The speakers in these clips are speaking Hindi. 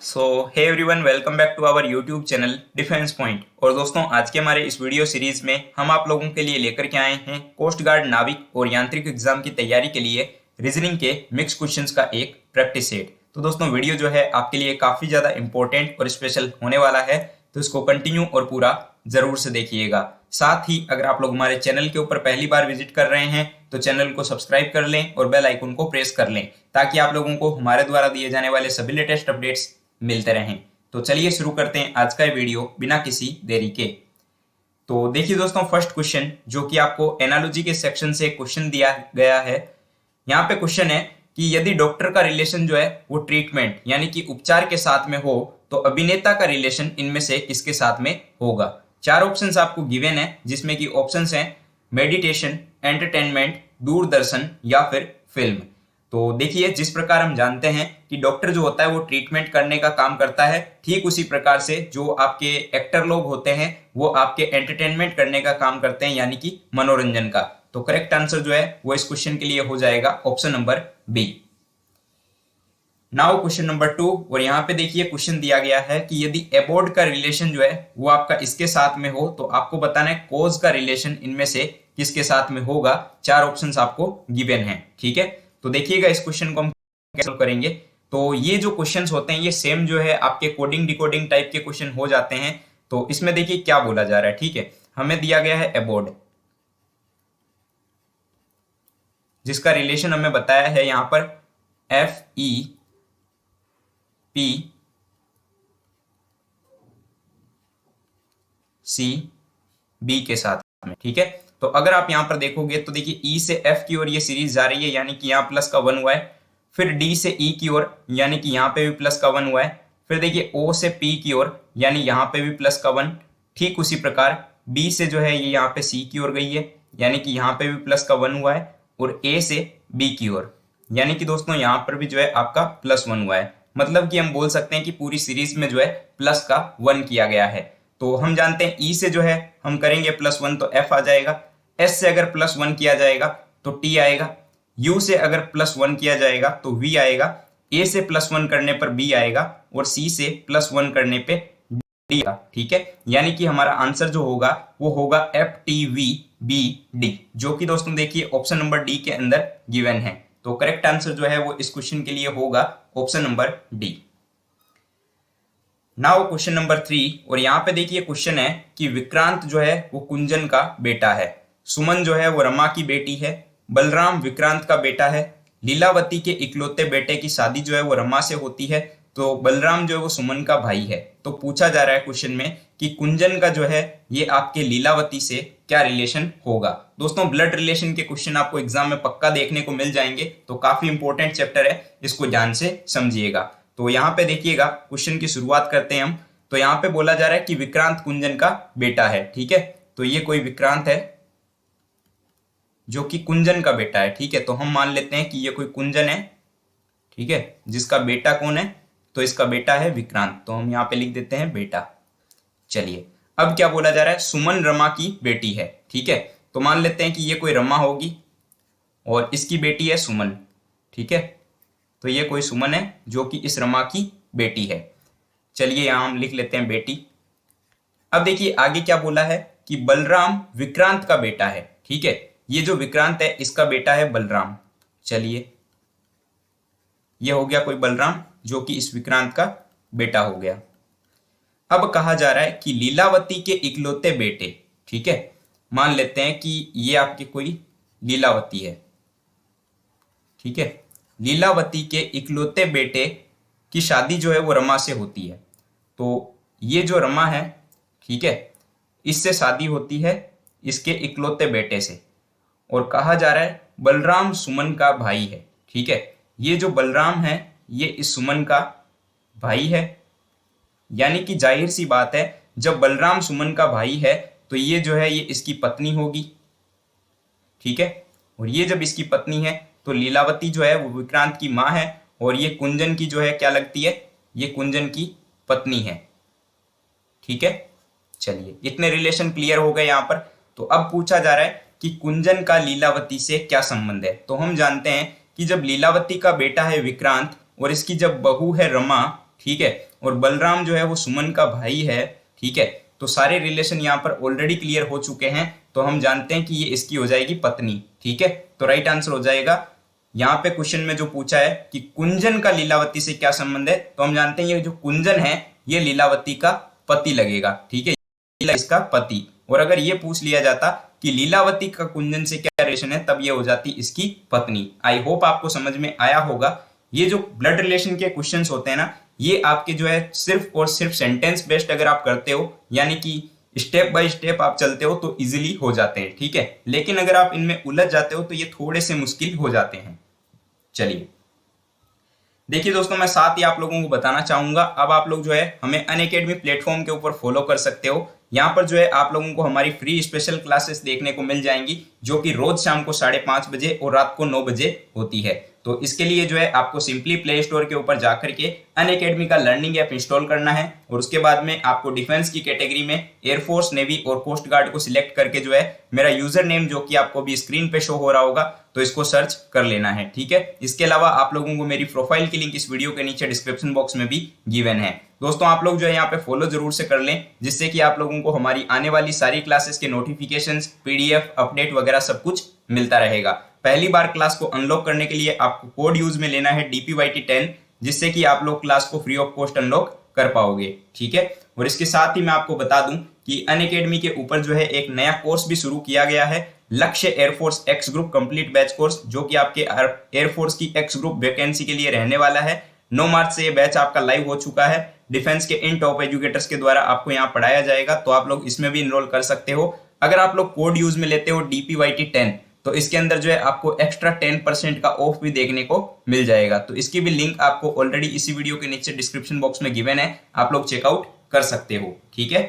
So hey everyone, welcome back to our YouTube channel defence point. और दोस्तों, आज के हमारे इस वीडियो सीरीज में हम आप लोगों के लिए लेकर के आए हैं कोस्ट गार्ड, नाविक और यांत्रिक एग्जाम की तैयारी के लिए रीजनिंग के मिक्स क्वेश्चंस का एक प्रैक्टिस सेट। तो दोस्तों, वीडियो जो है आपके लिए काफी ज्यादा इंपॉर्टेंट और स्पेशल होने वाला है, तो इसको कंटिन्यू और पूरा जरूर से देखिएगा। साथ ही अगर आप लोग हमारे चैनल के ऊपर पहली बार विजिट कर रहे हैं तो चैनल को सब्सक्राइब कर लें और बेल आइकन को प्रेस कर लें, ताकि आप लोगों को हमारे द्वारा दिए जाने वाले सभी लेटेस्ट अपडेट्स मिलते रहें। तो चलिए शुरू करते हैं आज का वीडियो बिना किसी देरी के। तो देखिए दोस्तों, फर्स्ट क्वेश्चन जो कि आपको एनालॉजी के सेक्शन से क्वेश्चन दिया गया है। यहाँ पे क्वेश्चन है कि यदि डॉक्टर का रिलेशन जो है वो ट्रीटमेंट यानी कि उपचार के साथ में हो, तो अभिनेता का रिलेशन इनमें से किसके साथ में होगा। चार ऑप्शंस आपको गिवन है, जिसमें कि ऑप्शंस हैं मेडिटेशन, एंटरटेनमेंट, दूरदर्शन या फिर फिल्म। तो देखिए, जिस प्रकार हम जानते हैं कि डॉक्टर जो होता है वो ट्रीटमेंट करने का काम करता है, ठीक उसी प्रकार से जो आपके एक्टर लोग होते हैं वो आपके एंटरटेनमेंट करने का काम करते हैं, यानी कि मनोरंजन का। तो करेक्ट आंसर जो है वो इस क्वेश्चन के लिए हो जाएगा option number B. Now question number 2, और यहाँ पे देखिए क्वेश्चन दिया गया है कि यदि एबॉर्ड का रिलेशन जो है वो आपका इसके साथ में हो, तो आपको बताना है कोज का रिलेशन इनमें से किसके साथ में होगा। चार ऑप्शंस आपको गिवन है, ठीक है। तो देखिएगा, इस क्वेश्चन को हम कैसे सॉल्व करेंगे। तो ये जो क्वेश्चंस होते हैं ये सेम जो है आपके कोडिंग डिकोडिंग टाइप के क्वेश्चन हो जाते हैं। तो इसमें देखिए क्या बोला जा रहा है, ठीक है। हमें दिया गया है एबॉर्ड, जिसका रिलेशन हमें बताया है यहाँ पर FEP CB के साथ में, ठीक है। तो अगर आप यहां पर देखोगे तो देखिए E से F की ओर ये सीरीज जा रही है, यानी कि यहाँ प्लस का 1 हुआ है। फिर D से E की ओर, यानी कि यहाँ पे भी प्लस का 1 हुआ है। फिर देखिए O से P की ओर, यानी यहाँ पे भी प्लस का 1। ठीक उसी प्रकार B से जो है ये यहाँ पे C की ओर गई है, यानी कि यहाँ पे भी प्लस का 1 हुआ है। और A से B की ओर, यानी कि दोस्तों यहाँ पर भी जो है आपका प्लस 1 हुआ है। मतलब कि हम बोल सकते हैं कि पूरी सीरीज में जो है प्लस का 1 किया गया है। तो हम जानते हैं E से जो है हम करेंगे प्लस 1 तो F आ जाएगा। S से अगर प्लस 1 किया जाएगा तो T आएगा। U से अगर प्लस 1 किया जाएगा तो V आएगा। A से प्लस 1 करने पर B आएगा और C से प्लस 1 करने पे D आएगा, ठीक है। यानी कि हमारा आंसर जो होगा वो होगा FTVBD, जो कि दोस्तों देखिए ऑप्शन नंबर डी के अंदर गिवन है। तो करेक्ट आंसर जो है वो इस क्वेश्चन के लिए होगा option number D. Now question number 3, और यहाँ पे देखिए क्वेश्चन है कि विक्रांत जो है वो कुंजन का बेटा है, सुमन जो है वो रमा की बेटी है, बलराम विक्रांत का बेटा है, लीलावती के इकलौते बेटे की शादी जो है वो रमा से होती है, तो बलराम जो है वो सुमन का भाई है। तो पूछा जा रहा है क्वेश्चन में कि कुंजन का जो है ये आपके लीलावती से क्या रिलेशन होगा। दोस्तों, ब्लड रिलेशन के क्वेश्चन आपको एग्जाम में पक्का देखने को मिल जाएंगे, तो काफी इंपॉर्टेंट चैप्टर है, इसको ध्यान से समझिएगा। तो यहाँ पे देखिएगा, क्वेश्चन की शुरुआत करते हैं हम। तो यहाँ पे बोला जा रहा है कि विक्रांत कुंजन का बेटा है, ठीक है। तो ये कोई विक्रांत है जो कि कुंजन का बेटा है, ठीक है। तो हम मान लेते हैं कि ये कोई कुंजन है, ठीक है, जिसका बेटा कौन है, तो इसका बेटा है विक्रांत। तो हम यहाँ पे लिख देते हैं बेटा। चलिए, अब क्या बोला जा रहा है, सुमन रमा की बेटी है, ठीक है। तो मान लेते हैं कि ये कोई रमा होगी और इसकी बेटी है सुमन, ठीक है। तो ये कोई सुमन है जो कि इस रमा की बेटी है। चलिए, यहां हम लिख लेते हैं बेटी। अब देखिए आगे क्या बोला है कि बलराम विक्रांत का बेटा है, ठीक है। ये जो विक्रांत है इसका बेटा है बलराम। चलिए, ये हो गया कोई बलराम जो कि इस विक्रांत का बेटा हो गया। अब कहा जा रहा है कि लीलावती के इकलौते बेटे, ठीक है। मान लेते हैं कि ये आपकी कोई लीलावती है, ठीक है। लीलावती के इकलौते बेटे की शादी जो है वो रमा से होती है। तो ये जो रमा है, ठीक है, इससे शादी होती है इसके इकलौते बेटे से। और कहा जा रहा है बलराम सुमन का भाई है, ठीक है। ये जो बलराम है ये इस सुमन का भाई है, यानी कि जाहिर सी बात है जब बलराम सुमन का भाई है तो ये जो है ये इसकी पत्नी होगी, ठीक है। और ये जब इसकी पत्नी है तो लीलावती जो है वो विक्रांत की माँ है, और ये कुंजन की जो है क्या लगती है, ये कुंजन की पत्नी है, ठीक है। चलिए, इतने रिलेशन क्लियर हो गए यहाँ पर। तो अब पूछा जा रहा है कि कुंजन का लीलावती से क्या संबंध है। तो हम जानते हैं कि जब लीलावती का बेटा है विक्रांत और इसकी जब बहू है रमा, ठीक है, और बलराम जो है वो सुमन का भाई है, ठीक है। तो सारे रिलेशन यहाँ पर ऑलरेडी क्लियर हो चुके हैं, तो हम जानते हैं कि ये इसकी हो जाएगी पत्नी, ठीक है। तो राइट आंसर हो जाएगा। यहाँ पे क्वेश्चन में जो पूछा है कि कुंजन का लीलावती से क्या संबंध है, तो हम जानते हैं ये जो कुंजन है ये लीलावती का पति लगेगा, ठीक है, इसका पति। और अगर ये पूछ लिया जाता कि लीलावती का कुंजन से क्या रिलेशन है, तब ये हो जाती इसकी पत्नी। आई होप आपको समझ में आया होगा। ये जो ब्लड रिलेशन के क्वेश्चंस होते हैं ना, ये आपके जो है सिर्फ और सिर्फ सेंटेंस बेस्ड अगर आप करते हो, यानी कि स्टेप बाय स्टेप आप चलते हो तो इजीली हो जाते हैं, ठीक है। लेकिन अगर आप इनमें उलझ जाते हो तो ये थोड़े से मुश्किल हो जाते हैं। चलिए देखिए दोस्तों, मैं साथ ही आप लोगों को बताना चाहूंगा, अब आप लोग जो है हमें अनअकैडमी प्लेटफॉर्म के ऊपर फॉलो कर सकते हो। यहाँ पर जो है आप लोगों को हमारी फ्री स्पेशल क्लासेस देखने को मिल जाएंगी, जो कि रोज शाम को 5:30 बजे और रात को 9 बजे होती है। तो इसके लिए जो है आपको सिंपली प्ले स्टोर के ऊपर जाकर के अनअकैडमी का लर्निंग ऐप इंस्टॉल करना है, और उसके बाद में आपको डिफेंस की कैटेगरी में एयरफोर्स, नेवी और कोस्ट गार्ड को सिलेक्ट करके जो है मेरा यूजर नेम, जो कि आपको भी स्क्रीन पे शो हो रहा होगा, तो इसको सर्च कर लेना है, ठीक है। इसके अलावा आप लोगों को मेरी प्रोफाइल की लिंक इस वीडियो के नीचे डिस्क्रिप्शन बॉक्स में भी गिवन है। दोस्तों आप लोग जो है यहाँ पे फॉलो जरूर से कर लें, जिससे कि आप लोगों को हमारी आने वाली सारी क्लासेस के नोटिफिकेशंस, पीडीएफ, अपडेट वगैरह सब कुछ मिलता रहेगा। पहली बार क्लास को अनलॉक करने के लिए आपको कोड यूज में लेना है DPYT10, जिससे कि आप लोग क्लास को फ्री ऑफ कॉस्ट अनलॉक कर पाओगे, ठीक है। और इसके साथ ही मैं आपको बता दूं कि अनअकैडमी के ऊपर जो है एक नया कोर्स भी शुरू किया गया है, लक्ष्य air force x group complete batch course, जो कि आपके एयरफोर्स की एक्स ग्रुप वैकेंसी के लिए रहने वाला है। 9 मार्च से ये बैच आपका लाइव हो चुका है। डिफेंस के इन टॉप एजुकेटर्स के द्वारा आपको यहाँ पढ़ाया जाएगा, तो आप लोग इसमें भी इनरोल कर सकते हो। अगर आप लोग कोड यूज में लेते हो DPYT10, तो इसके अंदर जो है आपको एक्स्ट्रा 10% का ऑफ भी देखने को मिल जाएगा। तो इसकी भी लिंक आपको ऑलरेडी इसी वीडियो के नीचे डिस्क्रिप्शन बॉक्स में गिवन है, आप लोग चेकआउट कर सकते हो, ठीक है।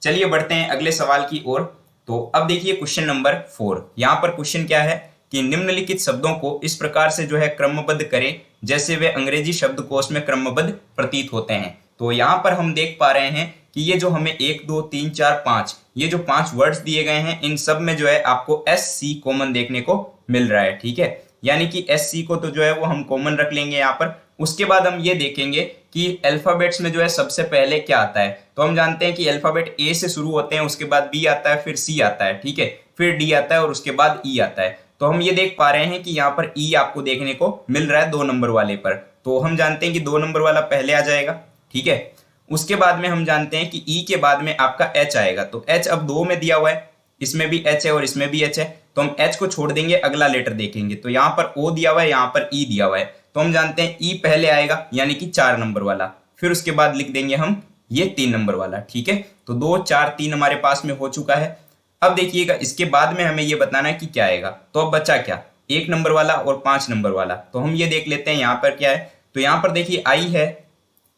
चलिए बढ़ते हैं अगले सवाल की ओर। तो अब देखिए क्वेश्चन नंबर 4। यहाँ पर क्वेश्चन क्या है कि निम्नलिखित शब्दों को इस प्रकार से जो है क्रमबद्ध करें जैसे वे अंग्रेजी शब्दकोश में क्रमबद्ध प्रतीत होते हैं। तो यहाँ पर हम देख पा रहे हैं कि ये जो हमें 1 2 3 4 5 ये जो 5 वर्ड्स दिए गए हैं, इन सब में जो है आपको SC कॉमन देखने को मिल रहा है, ठीक है। यानी कि SC को तो जो है वो हम कॉमन रख लेंगे यहाँ पर। उसके बाद हम ये देखेंगे कि अल्फाबेट्स में जो है सबसे पहले क्या आता है। तो हम जानते हैं कि अल्फाबेट A से शुरू होते हैं, उसके बाद B आता है, फिर C आता है, ठीक है, फिर D आता है और उसके बाद E आता है। तो हम ये देख पा रहे हैं कि यहाँ पर E आपको देखने को मिल रहा है 2 नंबर वाले पर। तो हम जानते हैं कि 2 नंबर वाला पहले आ जाएगा, ठीक है। उसके बाद में हम जानते हैं कि E के बाद में आपका H आएगा। तो H अब 2 में दिया हुआ है, इसमें भी H है और इसमें भी H है, तो हम H को छोड़ देंगे, अगला लेटर देखेंगे। तो यहाँ पर O दिया हुआ है, यहाँ पर E दिया हुआ है, तो हम जानते हैं E पहले आएगा, यानी कि 4 नंबर वाला। फिर उसके बाद लिख देंगे हम ये 3 नंबर वाला, ठीक है। तो 2 4 3 हमारे पास में हो चुका है। अब देखिएगा इसके बाद में हमें ये बताना है कि क्या आएगा। तो अब बचा क्या, 1 नंबर वाला और 5 नंबर वाला। तो हम ये देख लेते हैं यहाँ पर क्या है। तो यहाँ पर देखिए I है,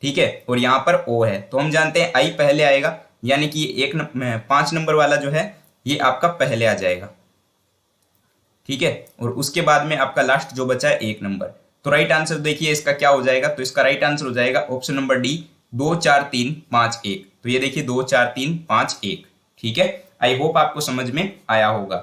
ठीक है, और यहाँ पर O है। तो हम जानते हैं I पहले आएगा, यानी कि 5 नंबर वाला जो है ये आपका पहले आ जाएगा, ठीक है। और उसके बाद में आपका लास्ट जो बचा है 1 नंबर। तो राइट आंसर देखिए इसका क्या हो जाएगा। तो इसका राइट आंसर हो जाएगा ऑप्शन नंबर D, 2 4 3 5 1। तो ये देखिए 2 4 3 5 1, ठीक है। आई होप आपको समझ में आया होगा।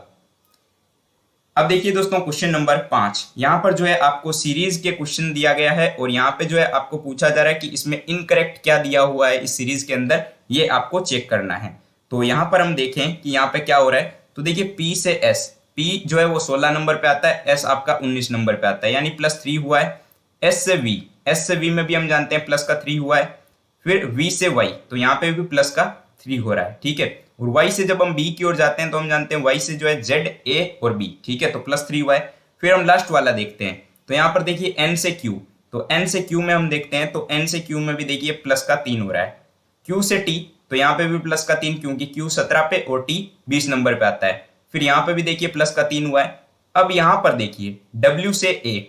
अब देखिए दोस्तों क्वेश्चन नंबर 5। यहाँ पर जो है आपको सीरीज के क्वेश्चन दिया गया है, और यहाँ पे जो है आपको पूछा जा रहा है कि इसमें इनकरेक्ट क्या दिया हुआ है इस सीरीज के अंदर, ये आपको चेक करना है। तो यहाँ पर हम देखें कि यहाँ पे क्या हो रहा है। तो देखिए P से S, P जो है वो 16 नंबर पे आता है, S आपका 19 नंबर पे आता है, यानी +3 हुआ है। S से V, S से V में भी हम जानते हैं प्लस का 3 हुआ है। फिर V से Y, तो यहाँ पे भी प्लस का 3 हो रहा है, ठीक है। और Y से जब हम B की ओर जाते हैं तो हम जानते हैं Y से जो है Z, A और B, ठीक है, तो +3 हुआ है। फिर हम लास्ट वाला देखते हैं। तो यहाँ पर देखिए N से Q, तो N से Q में हम देखते हैं, तो N से Q में भी देखिए प्लस का 3 हो रहा है। Q से T, तो यहाँ पे भी प्लस का 3, क्योंकि Q 17 पे और T 20 नंबर पे आता है। फिर यहाँ पे भी देखिए प्लस का 3 हुआ है। अब यहाँ पर देखिए W से A,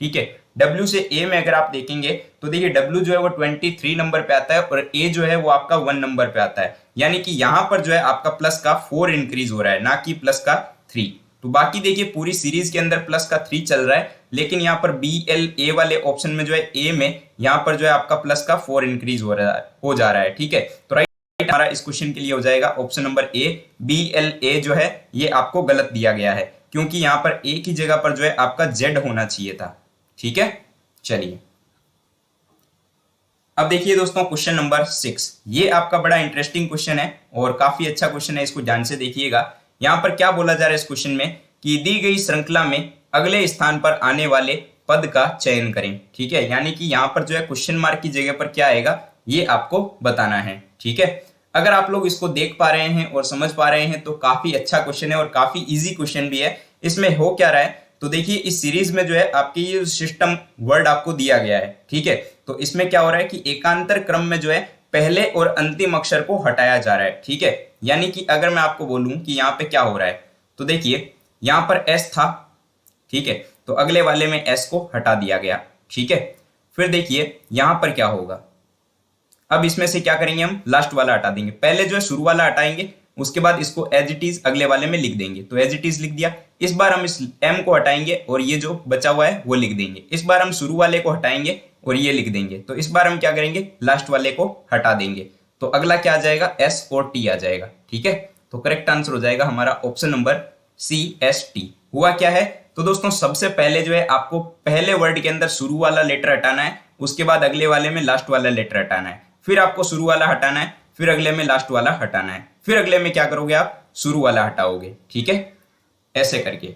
ठीक है, W से A में अगर आप देखेंगे तो देखिए W जो है वो 23 नंबर पे आता है, और A जो है वो आपका 1 नंबर पे आता है, यानी कि यहाँ पर जो है आपका प्लस का 4 इंक्रीज हो रहा है, ना कि प्लस का 3। तो बाकी देखिए पूरी सीरीज के अंदर प्लस का 3 चल रहा है, लेकिन यहाँ पर BLA वाले ऑप्शन में जो है A में यहाँ पर जो है आपका प्लस का 4 इंक्रीज हो जा रहा है, ठीक है। तो राइट हमारा इस क्वेश्चन के लिए हो जाएगा ऑप्शन नंबर A, BLA जो है ये आपको गलत दिया गया है, क्योंकि यहाँ पर A की जगह पर जो है आपका Z होना चाहिए था, ठीक है। चलिए अब देखिए दोस्तों क्वेश्चन नंबर 6, ये आपका बड़ा इंटरेस्टिंग क्वेश्चन है और काफी अच्छा क्वेश्चन है, इसको ध्यान से देखिएगा। यहाँ पर क्या बोला जा रहा है इस क्वेश्चन में कि दी गई श्रृंखला में अगले स्थान पर आने वाले पद का चयन करें। ठीक है, यानी कि यहाँ पर जो है क्वेश्चन मार्क की जगह पर क्या आएगा ये आपको बताना है। ठीक है, अगर आप लोग इसको देख पा रहे हैं और समझ पा रहे हैं तो काफी अच्छा क्वेश्चन है और काफी इजी क्वेश्चन भी है। इसमें हो क्या रहा है तो देखिए, इस सीरीज में जो है आपके ये सिस्टम वर्ड आपको दिया गया है। ठीक है, तो इसमें क्या हो रहा है कि एकांतर क्रम में जो है पहले और अंतिम अक्षर को हटाया जा रहा है। ठीक है, यानी कि अगर मैं आपको बोलूं कि यहाँ पे क्या हो रहा है तो देखिए यहाँ पर एस था। ठीक है, तो अगले वाले में एस को हटा दिया गया। ठीक है, फिर देखिए यहाँ पर क्या होगा, अब इसमें से क्या करेंगे, हम लास्ट वाला हटा देंगे। पहले जो है शुरू वाला हटाएंगे, उसके बाद इसको एज इट इज अगले वाले में लिख देंगे। तो एज इट इज लिख दिया। इस बार हम इस एम को हटाएंगे और ये जो बचा हुआ है वो लिख देंगे। इस बार हम शुरू वाले को हटाएंगे और ये लिख देंगे। तो इस बार हम क्या करेंगे, लास्ट वाले को हटा देंगे। तो अगला क्या आ जाएगा, एस और टी आ जाएगा। ठीक है, तो करेक्ट आंसर हो जाएगा हमारा option number C, S T. हुआ क्या है तो दोस्तों, सबसे पहले जो है आपको पहले वर्ड के अंदर शुरू वाला लेटर हटाना है, उसके बाद अगले वाले में लास्ट वाला लेटर हटाना है, फिर आपको शुरू वाला हटाना है, फिर अगले में लास्ट वाला हटाना है, फिर अगले में क्या करोगे, आप शुरू वाला हटाओगे। ठीक है, ऐसे करके।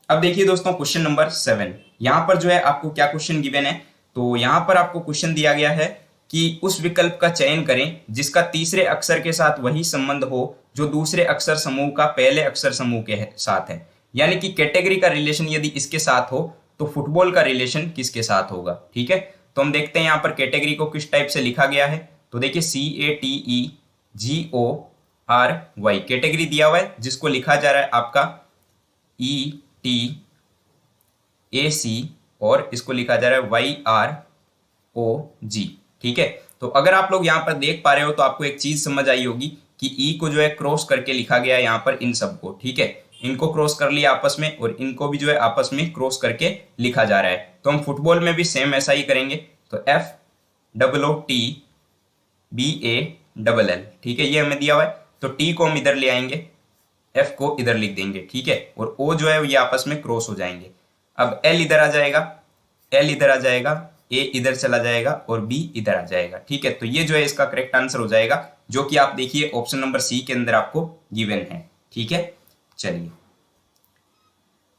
अब देखिए दोस्तों क्वेश्चन नंबर 7, यहां पर जो है आपको क्या क्वेश्चन गिवन है तो यहां पर आपको क्वेश्चन दिया गया है कि उस विकल्प का चयन करें जिसका तीसरे अक्षर के साथ वही संबंध हो जो दूसरे अक्षर समूह का पहले अक्षर समूह के साथ है। यानी कि कैटेगरी का रिलेशन यदि इसके साथ हो तो फुटबॉल का रिलेशन किसके साथ होगा। ठीक है, तो हम देखते हैं यहाँ पर कैटेगरी को किस टाइप से लिखा गया है। तो देखिए CATEGORY कैटेगरी दिया हुआ है, जिसको लिखा जा रहा है आपका ETAC और इसको लिखा जा रहा है YROG। ठीक है, तो अगर आप लोग यहाँ पर देख पा रहे हो तो आपको एक चीज समझ आई होगी कि ई को जो है क्रॉस करके लिखा गया है यहाँ पर इन सबको। ठीक है, इनको क्रॉस कर लिया आपस में और इनको भी जो है आपस में क्रॉस करके लिखा जा रहा है। तो हम फुटबॉल में भी सेम ऐसा ही करेंगे। तो FOOTBALL। ठीक है, ये हमें दिया हुआ है, तो टी को हम इधर ले आएंगे, एफ को इधर लिख देंगे। ठीक है, और ओ जो है ये आपस में क्रॉस हो जाएंगे। अब एल इधर आ जाएगा, एल इधर आ जाएगा, ए इधर चला जाएगा और बी इधर आ जाएगा। ठीक है, तो ये जो है इसका करेक्ट आंसर हो जाएगा, जो कि आप देखिए ऑप्शन नंबर सी के अंदर आपको गिवन है। ठीक है, चलिए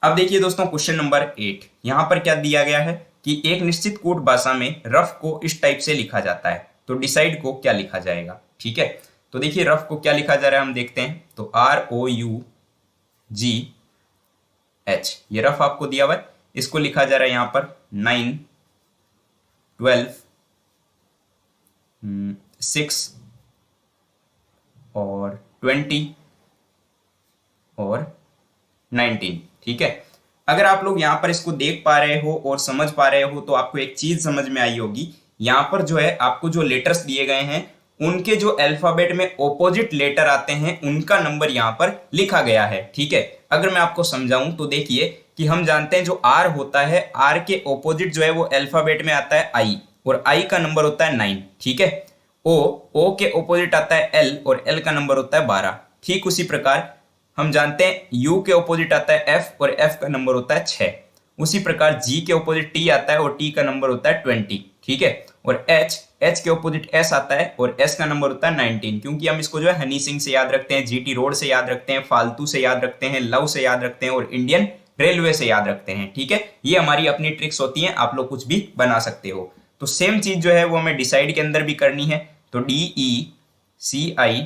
अब देखिए दोस्तों क्वेश्चन नंबर 8, यहां पर क्या दिया गया है कि एक निश्चित कोड भाषा में रफ को इस टाइप से लिखा जाता है, तो डिसाइड को क्या लिखा जाएगा। ठीक है, तो देखिए रफ को क्या लिखा जा रहा है हम देखते हैं। तो ROUGH, ये रफ आपको दिया हुआ है, इसको लिखा जा रहा है यहां पर 9, 12, 6 और 20 और 19। ठीक है, अगर आप लोग यहाँ पर इसको देख पा रहे हो और समझ पा रहे हो तो आपको एक चीज समझ में आई होगी। यहाँ पर जो है आपको जो लेटर्स दिए गए हैं उनके जो अल्फाबेट में ऑपोजिट लेटर आते हैं उनका नंबर यहाँ पर लिखा गया है। ठीक है, अगर मैं आपको समझाऊं तो देखिए कि हम जानते हैं जो आर होता है, आर के ऑपोजिट जो है वो अल्फाबेट में आता है आई, और आई का नंबर होता है 9। ठीक है, ओ के ऑपोजिट आता है एल और एल का नंबर होता है 12। ठीक उसी प्रकार हम जानते हैं यू के ऑपोजिट आता है एफ और एफ का नंबर होता है 6। उसी प्रकार जी के ऑपोजिट टी आता है और टी का नंबर होता है 20। ठीक है, और एच के ऑपोजिट एस आता है और एस का नंबर होता है 19, क्योंकि हम इसको जो है हनी सिंह से याद रखते हैं, जीटी रोड से याद रखते हैं, फालतू से याद रखते हैं, लव से याद रखते हैं और इंडियन रेलवे से याद रखते हैं। ठीक है, ये हमारी अपनी ट्रिक्स होती हैं, आप लोग कुछ भी बना सकते हो। तो सेम चीज जो है वो हमें डिसाइड के अंदर भी करनी है। तो DECIDE,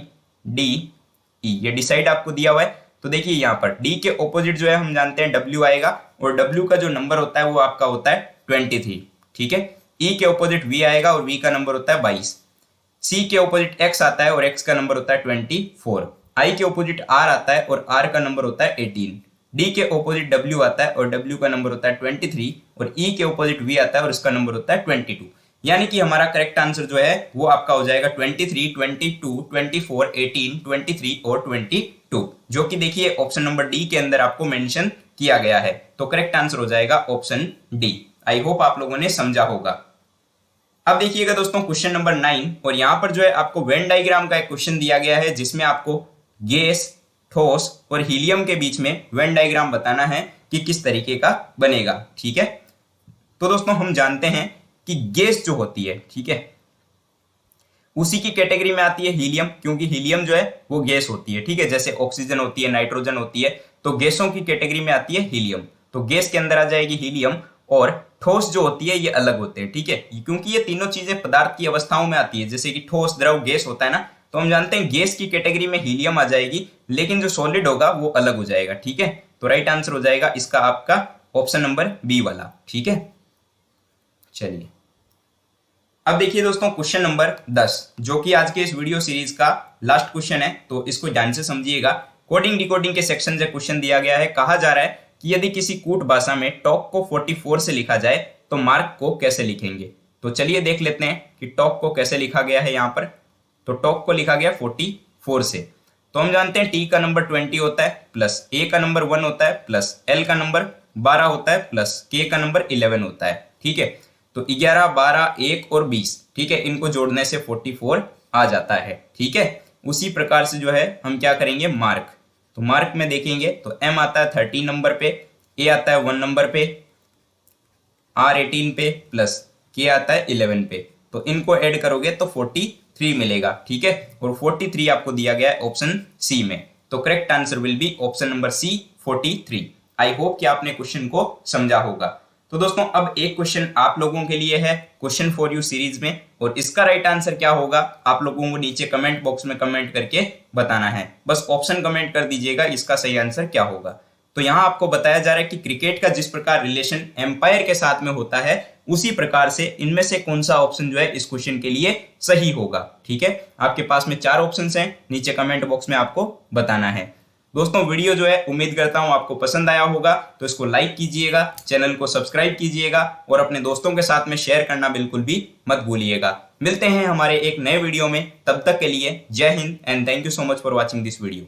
ये डिसाइड आपको दिया हुआ है। तो देखिए यहाँ पर डी के ऑपोजिट जो है हम जानते हैं डब्ल्यू आएगा और डब्ल्यू का जो नंबर होता है वो आपका होता है 23। ठीक है, ई के ऑपोजिट वी आएगा और वी का नंबर होता है 22। सी के ऑपोजिट एक्स आता है और एक्स का नंबर होता है 24। आई के ऑपोजिट आर आता है और आर का नंबर होता है 18। डी के ऑपोजिट डब्ल्यू आता है और डब्ल्यू का नंबर होता है 23 और ई के ऑपोजिट वी आता है और इसका नंबर होता है 22। यानी कि हमारा करेक्ट आंसर जो है वो आपका हो जाएगा 23, 22, 24, 18, 23 और 22, जो कि देखिए ऑप्शन नंबर डी के अंदर आपको मेंशन किया गया है। तो करेक्ट आंसर हो जाएगा ऑप्शन डी। आई होप आप लोगों ने समझा होगा। अब देखिएगा दोस्तों क्वेश्चन नंबर 9, और यहां पर जो है आपको वेन डायग्राम का एक क्वेश्चन दिया गया है जिसमें आपको गैस, ठोस और हीलियम के बीच में वेन डायग्राम बताना है कि किस तरीके का बनेगा। ठीक है, तो दोस्तों हम जानते हैं कि गैस जो होती है, ठीक है, उसी की कैटेगरी में आती है हीलियम, क्योंकि हीलियम जो है वो गैस होती है, ठीक है, जैसे ऑक्सीजन होती है, नाइट्रोजन होती है, तो गैसों की कैटेगरी में आती है हीलियम। तो गैस के अंदर आ जाएगी हीलियम, और ठोस जो होती है ये अलग होते हैं, ठीक है, क्योंकि ये तीनों चीजें पदार्थ की अवस्थाओं में आती है, जैसे कि ठोस, द्रव, गैस होता है ना, तो हम जानते हैं गैस की कैटेगरी में हीलियम आ जाएगी, लेकिन जो सॉलिड होगा वो अलग हो जाएगा, ठीक है। तो राइट आंसर हो जाएगा इसका आपका ऑप्शन नंबर बी वाला, ठीक है। चलिए अब देखिए दोस्तों क्वेश्चन नंबर 10, जो कि आज के इस वीडियो सीरीज का लास्ट क्वेश्चन है, तो इसको ध्यान से समझिएगा। कोडिंग डिकोडिंग के सेक्शन से क्वेश्चन दिया गया है। कहा जा रहा है कि यदि किसी कूट भाषा में टॉक को 44 से लिखा जाए तो मार्क को कैसे लिखेंगे। तो चलिए देख लेते हैं कि टॉक को कैसे लिखा गया है। यहाँ पर तो टॉक को लिखा गया 44 से। तो हम जानते हैं टी का नंबर 20 होता है, प्लस ए का नंबर 1 होता है, प्लस एल का नंबर 12 होता है, प्लस के का नंबर 11 होता है, ठीक है। तो 11, 12, 1 और 20, ठीक है, इनको जोड़ने से 44 आ जाता है, ठीक है। उसी प्रकार से जो है हम क्या करेंगे, मार्क। तो मार्क में देखेंगे तो एम आता है 13 नंबर पे, ए आता है 1 नंबर पे, आर 18 पे, प्लस के आता है 11 पे। तो इनको ऐड करोगे तो 43 मिलेगा, ठीक है। और 43 आपको दिया गया है ऑप्शन सी में। तो correct answer will be option number C, 43। I hope कि आपने क्वेश्चन को समझा होगा। तो दोस्तों अब एक क्वेश्चन आप लोगों के लिए है क्वेश्चन फॉर यू सीरीज में, और इसका राइट आंसर क्या होगा आप लोगों को नीचे कमेंट बॉक्स में कमेंट करके बताना है। बस ऑप्शन कमेंट कर दीजिएगा इसका सही आंसर क्या होगा। तो यहाँ आपको बताया जा रहा है कि क्रिकेट का जिस प्रकार रिलेशन एम्पायर के साथ में होता है, उसी प्रकार से इनमें से कौन सा ऑप्शन जो है इस क्वेश्चन के लिए सही होगा, ठीक है। आपके पास में 4 ऑप्शंस हैं, नीचे कमेंट बॉक्स में आपको बताना है। दोस्तों वीडियो जो है उम्मीद करता हूं आपको पसंद आया होगा, तो इसको लाइक कीजिएगा, चैनल को सब्सक्राइब कीजिएगा और अपने दोस्तों के साथ में शेयर करना बिल्कुल भी मत भूलिएगा। मिलते हैं हमारे एक नए वीडियो में, तब तक के लिए जय Hind and thank you so much for watching this video.